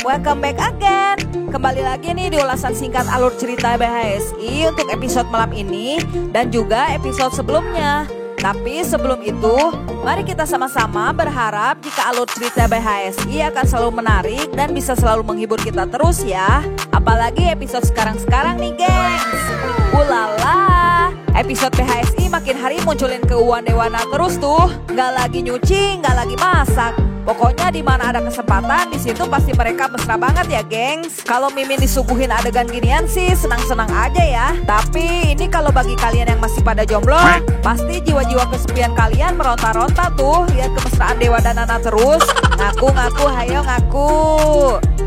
welcome back again. Kembali lagi nih di ulasan singkat alur cerita BHSI untuk episode malam ini dan juga episode sebelumnya. Tapi sebelum itu, mari kita sama-sama berharap jika alur cerita BHSI akan selalu menarik dan bisa selalu menghibur kita terus ya. Apalagi episode sekarang-sekarang nih gengs. Ulala, episode BHSI makin hari munculin keuangan Dewana terus tuh. Nggak lagi nyuci, nggak lagi masak. Pokoknya di mana ada kesempatan di situ pasti mereka mesra banget ya, gengs. Kalau Mimin disuguhin adegan ginian sih senang-senang aja ya. Tapi ini kalau bagi kalian yang masih pada jomblo, pasti jiwa-jiwa kesepian kalian meronta-ronta tuh lihat kemesraan Dewa dan Nana terus. Ngaku-ngaku, hayo ngaku.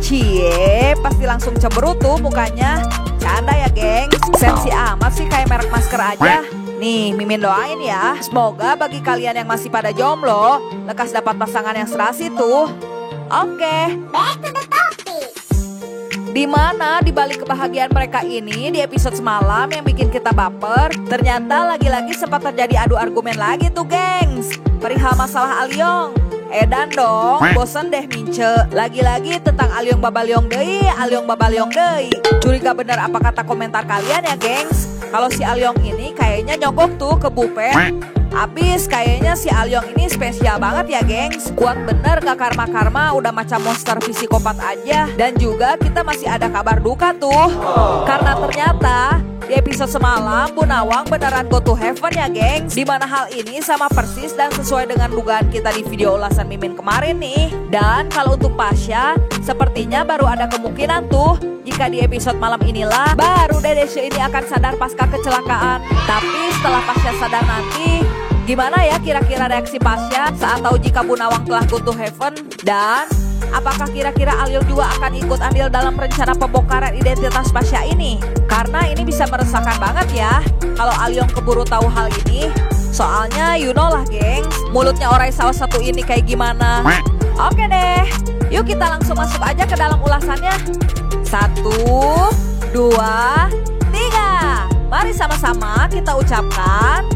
Cie, pasti langsung cemberut tuh mukanya. Canda ya, gengs. Sensi amat sih kayak merek masker aja. Nih, Mimin doain ya, semoga bagi kalian yang masih pada jomblo, lekas dapat pasangan yang serasi tuh. Oke, back to the topic. Dimana dibalik kebahagiaan mereka ini di episode semalam yang bikin kita baper, ternyata lagi-lagi sempat terjadi adu argumen lagi tuh, gengs. Perihal masalah Alyong. Edan dong, bosen deh mince. Lagi-lagi tentang Alyong Babaliong deui, Alyong Babaliong deui. Curiga bener apa kata komentar kalian ya, gengs? Kalau si Alyong ini kayaknya nyogok tuh ke Bupen. Abis kayaknya si Alyong ini spesial banget ya, gengs. Kuat bener gak karma-karma udah macam monster psikopat aja. Dan juga kita masih ada kabar duka tuh. Karena ternyata di episode semalam Bu Nawang beneran go to heaven ya, gengs. Dimana hal ini sama persis dan sesuai dengan dugaan kita di video ulasan Mimin kemarin nih. Dan kalau untuk Pasha, sepertinya baru ada kemungkinan tuh jika di episode malam inilah baru Dedeshe ini akan sadar pasca kecelakaan. Tapi setelah Pasha sadar nanti, gimana ya kira-kira reaksi Pasha saat tahu jika Bu Nawang telah go to heaven? Dan apakah kira-kira Alyong juga akan ikut andil dalam rencana pembongkaran identitas Pasha ini? Karena ini bisa meresahkan banget ya kalau Alyong keburu tahu hal ini. Soalnya you know lah, gengs, mulutnya orang salah satu ini kayak gimana. Oke deh, yuk kita langsung masuk aja ke dalam ulasannya. 1, 2, 3. Mari sama-sama kita ucapkan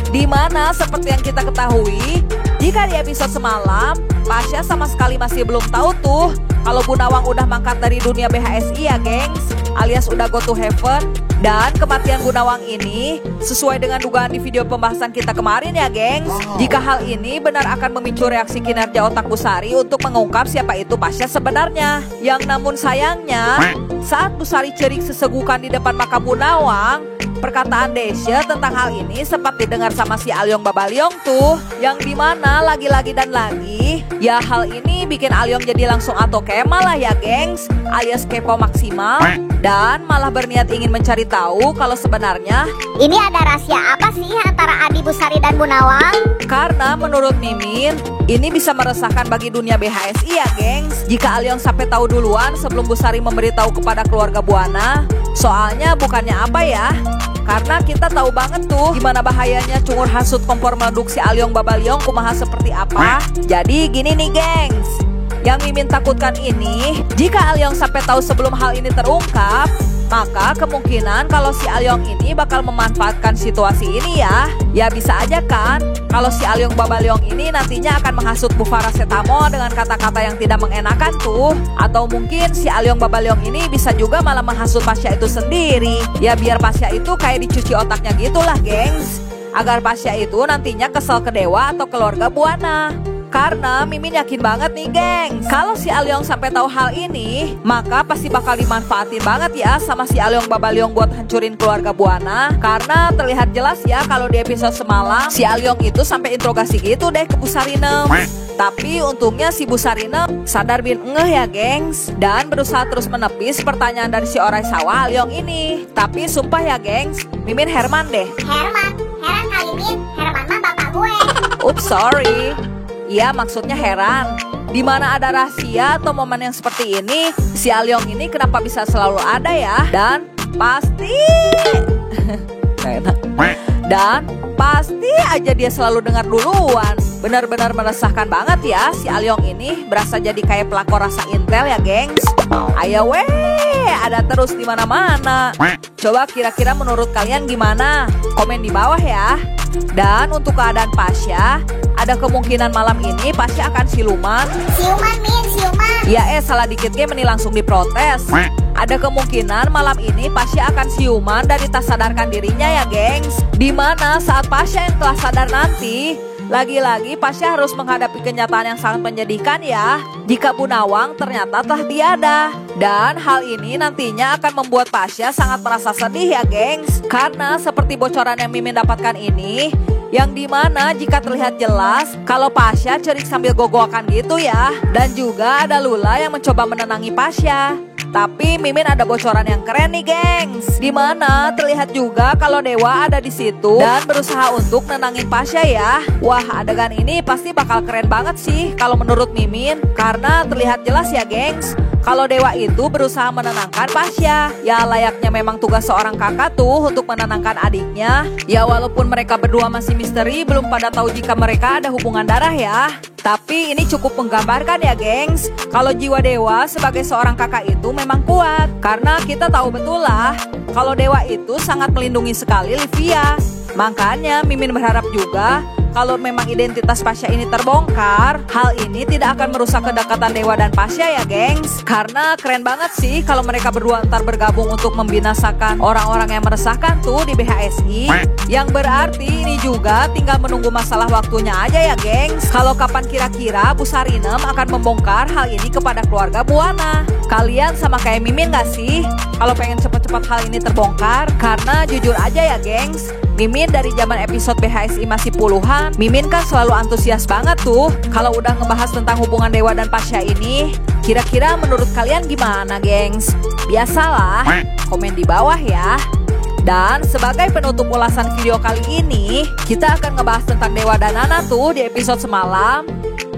Dimana seperti yang kita ketahui, jika di episode semalam Pasha sama sekali masih belum tahu tuh kalau Bu Nawang udah mangkat dari dunia BHSI ya, gengs, alias udah go to heaven. Dan kematian Bu Nawang ini sesuai dengan dugaan di video pembahasan kita kemarin ya, gengs. Jika hal ini benar akan memicu reaksi kinerja otak Bu Sari untuk mengungkap siapa itu Pasha sebenarnya. Yang namun sayangnya, saat Bu Sari cerik sesegukan di depan makam Bu Nawang, perkataan Deshe tentang hal ini sempat didengar sama si Alyong Babaliong tuh. Yang dimana lagi-lagi dan lagi, ya hal ini bikin Alyong jadi langsung atau kemal lah ya, gengs, alias kepo maksimal. Dan malah berniat ingin mencari tahu kalau sebenarnya ini ada rahasia apa sih antara Adi, Bu Sari, dan Bu Nawang? Karena menurut Mimin, ini bisa meresahkan bagi dunia BHSI ya, gengs, jika Alyong sampai tahu duluan sebelum Bu Sari memberitahu kepada keluarga Buana. Soalnya bukannya apa ya, karena kita tahu banget tuh gimana bahayanya cungur hasut kompor meleduk si Alyong Babaliong kumaha seperti apa. Jadi gini nih, gengs, yang Mimin takutkan ini, jika Alyong sampai tahu sebelum hal ini terungkap, maka kemungkinan kalau si Alyong ini bakal memanfaatkan situasi ini ya. Ya bisa aja kan kalau si Alyong Babaliong ini nantinya akan menghasut Bu Paracetamol dengan kata-kata yang tidak mengenakan tuh. Atau mungkin si Alyong Babaliong ini bisa juga malah menghasut Pasha itu sendiri. Ya biar Pasha itu kayak dicuci otaknya gitulah, gengs, agar Pasha itu nantinya kesel ke Dewa atau keluarga Buana. Karena Mimin yakin banget nih, gengs, kalau si Alyong sampai tahu hal ini, maka pasti bakal dimanfaatin banget ya sama si Alyong Babaliong buat hancurin keluarga Buana. Karena terlihat jelas ya kalau di episode semalam si Alyong itu sampai interogasi gitu deh ke Bu Sarinem. Tapi untungnya si Bu Sarinem sadar bin ngeh ya, gengs, dan berusaha terus menepis pertanyaan dari si Orai Sawah Alyong ini. Tapi sumpah ya, gengs, Mimin Herman deh. Heran kali, Min. Herman mah bapak gue. Oops, sorry. Iya, maksudnya heran. Dimana ada rahasia atau momen yang seperti ini, si Alyong ini kenapa bisa selalu ada ya? Dan pasti Dan pasti aja dia selalu dengar duluan. Benar-benar meresahkan banget ya si Alyong ini, berasa jadi kayak pelakor rasa intel ya, gengs. Ayo weh, ada terus di mana-mana. Coba kira-kira menurut kalian gimana? Komen di bawah ya. Dan untuk keadaan Pasha, ada kemungkinan malam ini Pasha akan siluman. Siuman, Min, siuman. Ya salah dikit game ini langsung diprotes. Ada kemungkinan malam ini Pasha akan siuman dan tak sadarkan dirinya ya gengs. Dimana saat Pasha yang telah sadar nanti, lagi-lagi Pasha harus menghadapi kenyataan yang sangat menyedihkan ya. Jika Bu Nawang ternyata telah tiada. Dan hal ini nantinya akan membuat Pasha sangat merasa sedih ya gengs. Karena seperti bocoran yang Mimin dapatkan ini, yang dimana jika terlihat jelas kalau Pasha cerik sambil gogokan gitu ya. Dan juga ada Lula yang mencoba menenangi Pasha. Tapi Mimin ada bocoran yang keren nih gengs, dimana terlihat juga kalau Dewa ada di situ dan berusaha untuk nenangin Pasha ya. Wah, adegan ini pasti bakal keren banget sih kalau menurut Mimin, karena terlihat jelas ya gengs kalau Dewa itu berusaha menenangkan Pasha. Ya layaknya memang tugas seorang kakak tuh untuk menenangkan adiknya. Ya walaupun mereka berdua masih misteri, belum pada tahu jika mereka ada hubungan darah ya. Tapi ini cukup menggambarkan ya gengs, kalau jiwa Dewa sebagai seorang kakak itu memang kuat. Karena kita tahu betul lah kalau Dewa itu sangat melindungi sekali Livia. Makanya Mimin berharap juga kalau memang identitas Pasha ini terbongkar, hal ini tidak akan merusak kedekatan Dewa dan Pasha ya gengs. Karena keren banget sih kalau mereka berdua ntar bergabung untuk membinasakan orang-orang yang meresahkan tuh di BHSI. Yang berarti ini juga tinggal menunggu masalah waktunya aja ya gengs. Kalau kapan kira-kira Bu Sarinem akan membongkar hal ini kepada keluarga Buana. Kalian sama kayak Mimin gak sih kalau pengen cepet-cepet hal ini terbongkar? Karena jujur aja ya gengs, Mimin dari zaman episode BHSI masih puluhan, Mimin kan selalu antusias banget tuh kalau udah ngebahas tentang hubungan Dewa dan Pasha ini. Kira-kira menurut kalian gimana gengs? Biasalah, komen di bawah ya. Dan sebagai penutup ulasan video kali ini, kita akan ngebahas tentang Dewa dan Nana tuh di episode semalam.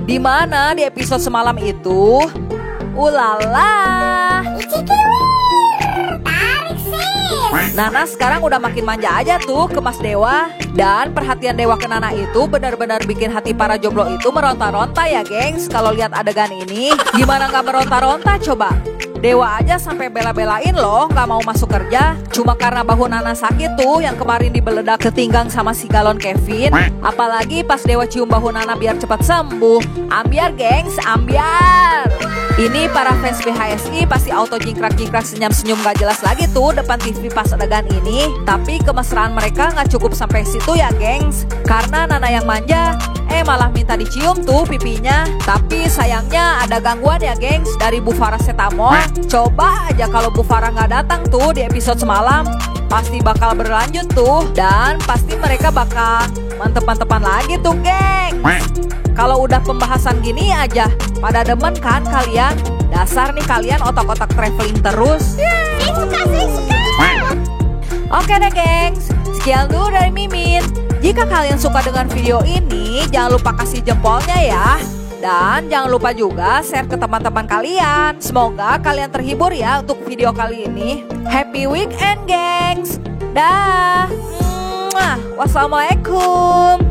Dimana di episode semalam itu, ulala, Tarik sis. Nana sekarang udah makin manja aja tuh ke Mas Dewa. Dan perhatian Dewa ke Nana itu benar-benar bikin hati para jomblo itu meronta-ronta ya gengs. Kalau lihat adegan ini, gimana gak meronta-ronta coba? Dewa aja sampai bela-belain loh gak mau masuk kerja. Cuma karena bahu Nana sakit tuh yang kemarin dibeledak ketinggang sama si galon Kevin. Apalagi pas Dewa cium bahu Nana biar cepat sembuh. Ambiar gengs, ambiar. Ini para fans BHSI pasti auto jingkrak-jingkrak senyum-senyum gak jelas lagi tuh depan TV pas adegan ini. Tapi kemesraan mereka gak cukup sampai situ ya gengs. Karena Nana yang manja malah minta dicium tuh pipinya. Tapi sayangnya ada gangguan ya gengs dari Bu Farah Setamol. Coba aja kalau Bu Farah gak datang tuh di episode semalam, pasti bakal berlanjut tuh. Dan pasti mereka bakal mantep-mantepan lagi tuh gengs. Kalau udah pembahasan gini aja pada demen kan kalian? Dasar nih kalian otak-otak traveling terus. Suka. Oke deh gengs, sekian dulu dari Mimin. Jika kalian suka dengan video ini, jangan lupa kasih jempolnya ya. Dan jangan lupa juga share ke teman-teman kalian. Semoga kalian terhibur ya untuk video kali ini. Happy weekend gengs. Dah. Wassalamualaikum.